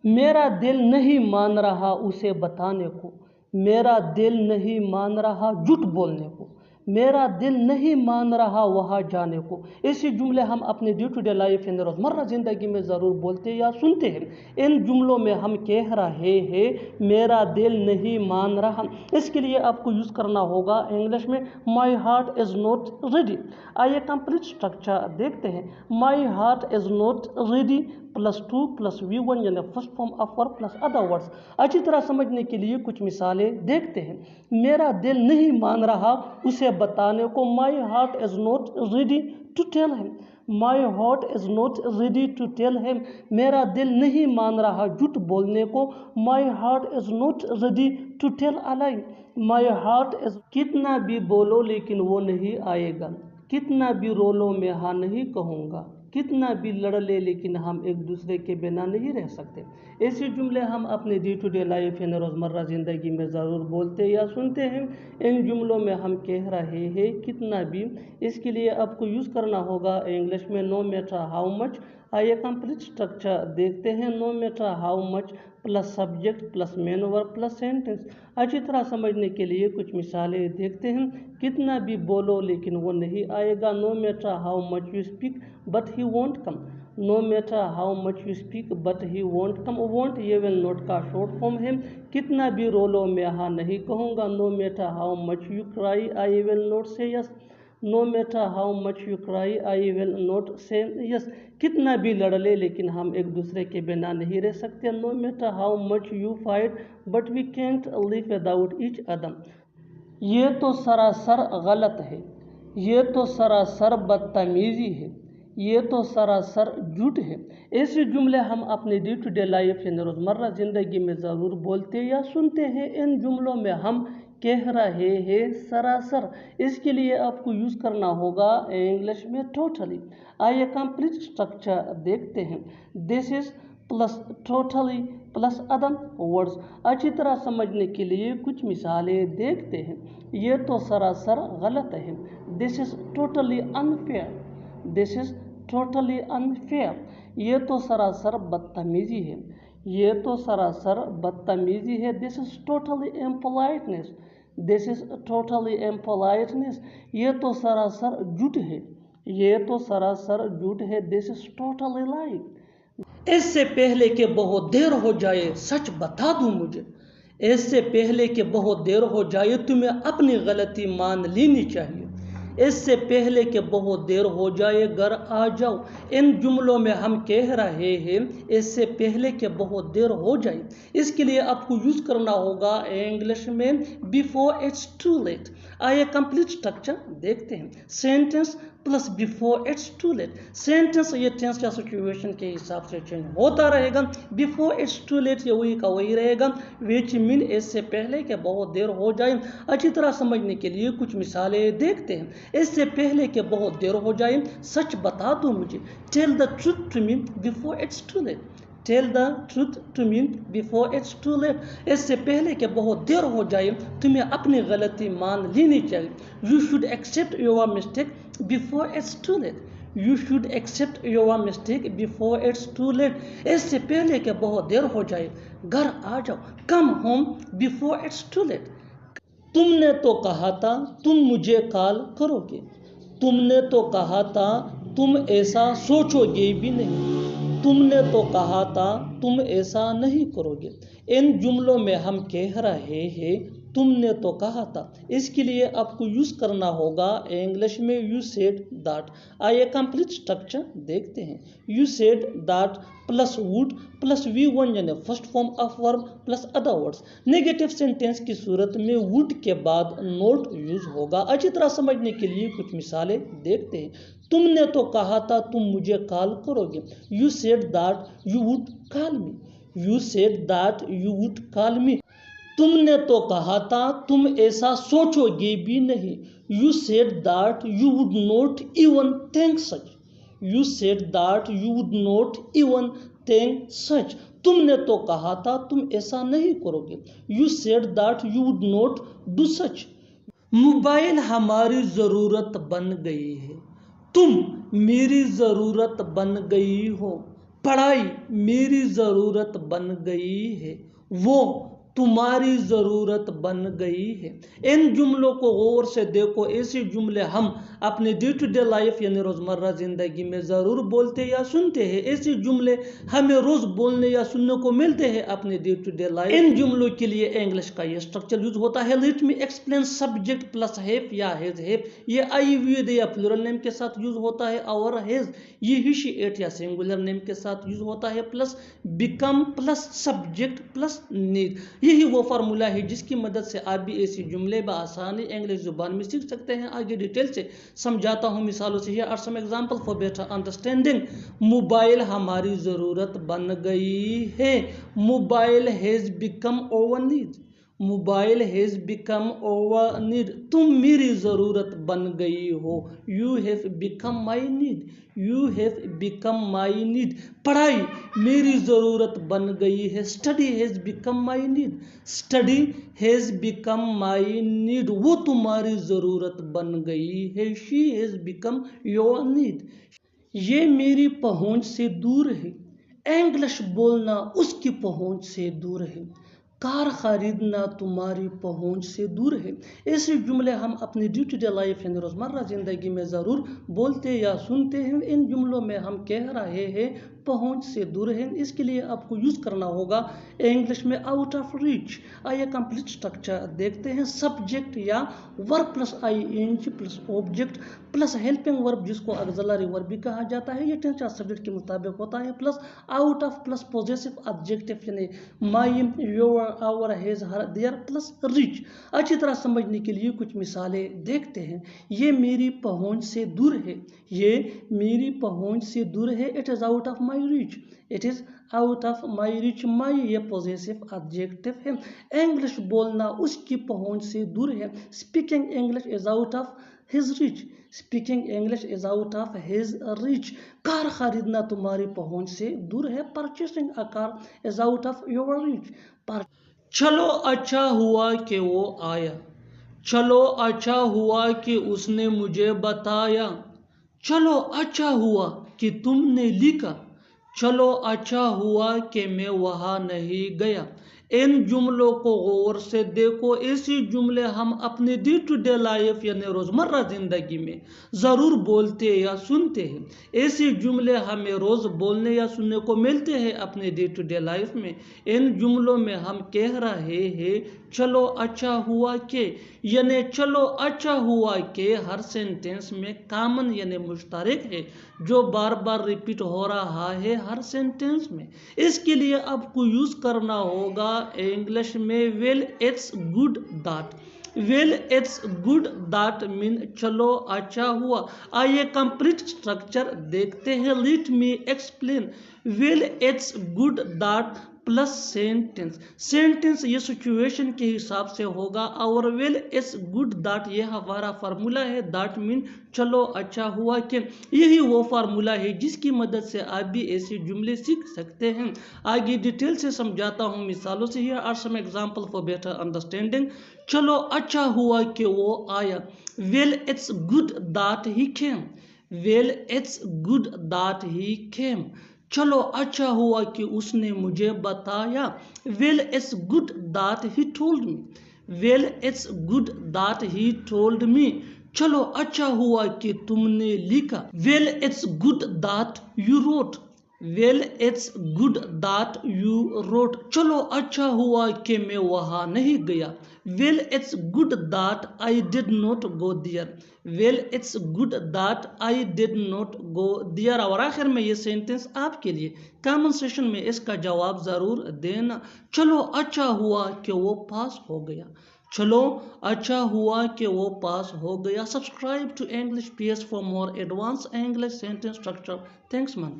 मेरा दिल नहीं मान रहा उसे बताने को, मेरा दिल नहीं मान रहा झूठ बोलने को, मेरा दिल नहीं मान रहा वहाँ जाने को। ऐसे जुमले हम अपने day to day life in रोज़मर्रा ज़िंदगी में ज़रूर बोलते या सुनते हैं। इन जुमलों में हम कह रहे हैं मेरा दिल नहीं मान रहा, इसके लिए आपको यूज़ करना होगा इंग्लिश में माई हार्ट इज़ नॉट रेडी। आइए कंप्लीट स्ट्रक्चर देखते हैं। माई heart is not ready +2 + V1 यानी first form of verb plus other words. अच्छी तरह समझने के लिए कुछ मिसालें देखते हैं। मेरा दिल नहीं मान रहा उसे बताने को, my heart is not ready to tell him. My heart is not ready to tell him, मेरा दिल नहीं मान रहा झूठ बोलने को, my heart is not ready to tell a lie. My heart is, कितना भी बोलो लेकिन वो नहीं आएगा, कितना भी रोलो मैं हाँ नहीं कहूँगा, कितना भी लड़ ले लेकिन हम एक दूसरे के बिना नहीं रह सकते। ऐसे जुमले हम अपने डे टू डे लाइफ यानी रोज़मर्रा ज़िंदगी में ज़रूर बोलते या सुनते हैं। इन जुमलों में हम कह रहे हैं कितना भी, इसके लिए आपको यूज़ करना होगा इंग्लिश में नो मैटर हाउ मच। आइए कंप्लीट स्ट्रक्चर देखते हैं। No matter how much plus subject plus main verb plus sentence. अच्छी तरह समझने के लिए कुछ मिसालें देखते हैं। कितना भी बोलो लेकिन वो नहीं आएगा, no matter how much you speak but he won't come. No matter how much you speak but he won't come. Won't ये विल नॉट का शॉर्ट फॉर्म है। कितना भी रोलो मैं हाँ नहीं कहूँगा, no matter how much you cry I will not say yes. No matter how much you cry I will not say yes. कितना भी लड़ ले लेकिन हम एक दूसरे के बिना नहीं रह सकते, no matter how much you fight but we can't live without each other. ये तो सरासर गलत है, ये तो सरासर बदतमीजी है, ये तो सरासर झूठ है। ऐसे जुमले हम अपने डे टू डे लाइफ यानी रोज़मर्रा ज़िंदगी में ज़रूर बोलते या सुनते हैं। इन जुमलों में हम कह रहे हैं सरासर, इसके लिए आपको यूज़ करना होगा इंग्लिश में टोटली। आइए कंप्लीट स्ट्रक्चर देखते हैं। This is plus totally plus other words. अच्छी तरह समझने के लिए कुछ मिसालें देखते हैं। ये तो सरासर गलत है, this is totally unfair, this is totally unfair. ये तो सरासर बदतमीजी है, ये तो सरासर बदतमीजी है, this is totally impoliteness, this is totally impoliteness. ये तो सरासर झूठ है, ये तो सरासर झूठ है, दिस इज़ टोटली लाई। इससे पहले कि बहुत देर हो जाए सच बता दूं मुझे, इससे पहले कि बहुत देर हो जाए तुम्हें अपनी गलती मान लेनी चाहिए, इससे पहले कि बहुत देर हो जाए घर आ जाओ। इन जुमलों में हम कह रहे हैं इससे पहले कि बहुत देर हो जाए, इसके लिए आपको यूज़ करना होगा इंग्लिश में बिफोर इट्स टू लेट। आइए कंप्लीट स्ट्रक्चर देखते हैं। Sentence plus before it's too late. Sentence ये टेंस या सिचुएशन के हिसाब से चेंज होता रहेगा। बिफोर इट्स टू लेट ये वही का वही रहेगा, विच मीन इससे पहले कि बहुत देर हो जाए। अच्छी तरह समझने के लिए कुछ मिसालें देखते हैं। इससे पहले कि बहुत देर हो जाए सच बता दो मुझे, tell the truth to me before it's too late, tell the truth to me before it's too late. इससे पहले कि बहुत देर हो जाए तुम्हें अपनी गलती मान लेनी चाहिए। You should accept your mistake before it's too late, you should accept your mistake before it's too late. इससे पहले कि बहुत देर हो जाए घर आ जाओ, come home before it's too late. तुमने तो कहा था तुम मुझे कॉल करोगे, तुमने तो कहा था तुम ऐसा सोचोगे भी नहीं, तुमने तो कहा था तुम ऐसा नहीं करोगे। इन जुमलों में हम कह रहे हैं तुमने तो कहा था, इसके लिए आपको यूज़ करना होगा इंग्लिश में यू सेड दैट। आइए कंप्लीट स्ट्रक्चर देखते हैं। You said that plus would plus V1 यानी first form of verb plus other words. Negative sentence की सूरत में वुड के बाद नोट यूज होगा। अच्छी तरह समझने के लिए कुछ मिसालें देखते हैं। तुमने तो कहा था तुम मुझे कॉल करोगे, you said that you would call me, you said that you would call मी। तुमने तो कहा था तुम ऐसा सोचोगे भी नहीं, you said that you would not even think such, you said that you would not even think such. तुमने तो कहा था तुम ऐसा नहीं करोगे, you said that you would not do such. Mobile हमारी ज़रूरत बन गई है, तुम मेरी ज़रूरत बन गई हो, पढ़ाई मेरी ज़रूरत बन गई है, वो तुम्हारी ज़रूरत बन गई है। इन जुमलों को गौर से देखो, ऐसे जुमले हम अपने डे टू डे लाइफ यानी रोज़मर्रा ज़िंदगी में ज़रूर बोलते या सुनते हैं। ऐसे जुमले हमें रोज़ बोलने या सुनने को मिलते हैं अपने डे टू डे लाइफ। इन जुमलों के लिए इंग्लिश का ये स्ट्रक्चर यूज होता है, let me explain subject plus have या हैज हैव। ये आई वी या प्लूरल नेम के साथ यूज होता है, और हैज ये ही शी एट या सिंगुलर नेम के साथ यूज होता है, plus become plus subject plus need. यही वो फार्मूला है जिसकी मदद से आप भी ऐसे जुमले बआसानी इंग्लिश जुबान में सीख सकते हैं। आगे डिटेल से समझाता हूँ मिसालों से। Here are some example for better understanding. Mobile हमारी ज़रूरत बन गई है, mobile has become over need. Mobile has become over need. तुम मेरी ज़रूरत बन गई हो, you have become my need. You have become my need. पढ़ाई मेरी ज़रूरत बन गई है, study has become my need. Study has become my need. वो तुम्हारी ज़रूरत बन गई है, she has become your need. ये मेरी पहुंच से दूर है, इंग्लिश बोलना उसकी पहुंच से दूर है। कार खरीदना तुम्हारी पहुंच से दूर है। ऐसे जुमले हम अपनी डे टू डे लाइफ यानी रोज़मर्रा ज़िंदगी में ज़रूर बोलते या सुनते हैं। इन जुमलों में हम कह रहे हैं पहुंच से दूर है, इसके लिए आपको यूज़ करना होगा इंग्लिश में आउट ऑफ रीच। आइए कंप्लीट स्ट्रक्चर देखते हैं। सब्जेक्ट या verb plus ING plus object plus helping verb जिसको ऑक्सिलरी वर्ब भी कहा जाता है, ये टेंस या सब्जेक्ट के मुताबिक होता है, plus out of plus possessive adjective यानी my, your, our, his, her, their plus reach. अच्छी तरह समझने के लिए कुछ मिसालें देखते हैं। ये मेरी पहुंच से दूर है, ये मेरी पहुंच से दूर है। It is out of my reach, it is out of my reach. My ये पॉजेसिव एडजेक्टिव है। इंग्लिश बोलना उसकी पहुंच से दूर है। Speaking English is out of his reach, speaking English is out of his reach. Car खरीदना तुम्हारी पहुंच से दूर है। Purchasing a car is out of your reach. चलो अच्छा हुआ कि वो आया, चलो अच्छा हुआ कि उसने मुझे बताया। चलो अच्छा हुआ कि तुमने लिखा, चलो अच्छा हुआ कि मैं वहाँ नहीं गया। इन जुमलों को गौर से देखो, ऐसे जुमले हम अपने डे टू डे लाइफ यानी रोज़मर्रा ज़िंदगी में ज़रूर बोलते या सुनते हैं। ऐसे जुमले हमें रोज़ बोलने या सुनने को मिलते हैं अपने डे टू डे लाइफ में। इन जुमलों में हम कह रहे हैं चलो अच्छा हुआ के, यानी चलो अच्छा हुआ के हर सेंटेंस में कॉमन यानी मुश्तरक है, जो बार बार रिपीट हो रहा है हर सेंटेंस में। इसके लिए आपको यूज़ करना होगा इंग्लिश में well it's good that. Well it's good that mean चलो अच्छा हुआ। आइए कंप्लीट स्ट्रक्चर देखते हैं। Let me explain. Well it's good that plus sentence. Sentence ये सिचुएशन के हिसाब से होगा, और वेल इट्स गुड दैट ये हमारा फार्मूला है। दैट मीन चलो अच्छा हुआ कि। यही वो फार्मूला है जिसकी मदद से आप भी ऐसे जुमले सीख सकते हैं। आगे डिटेल से समझाता हूँ मिसालों से। Here are some example for better understanding. चलो अच्छा हुआ कि वो आया, well it's good that he came. Well it's good that he came. चलो अच्छा हुआ कि उसने मुझे बताया, well it's good that he told me. Well it's good that he told me. चलो अच्छा हुआ कि तुमने लिखा, well it's good that you wrote. Well it's good that you wrote. चलो अच्छा हुआ कि मैं वहाँ नहीं गया, well it's good that I did not go there. Well it's good that I did not go there. और आखिर में ये सेंटेंस आपके लिए कमेंट सेशन में इसका जवाब ज़रूर देना। चलो अच्छा हुआ कि वो पास हो गया। चलो अच्छा हुआ कि वो पास हो गया। Subscribe to English PS for more advanced English sentence structure. Thanks man.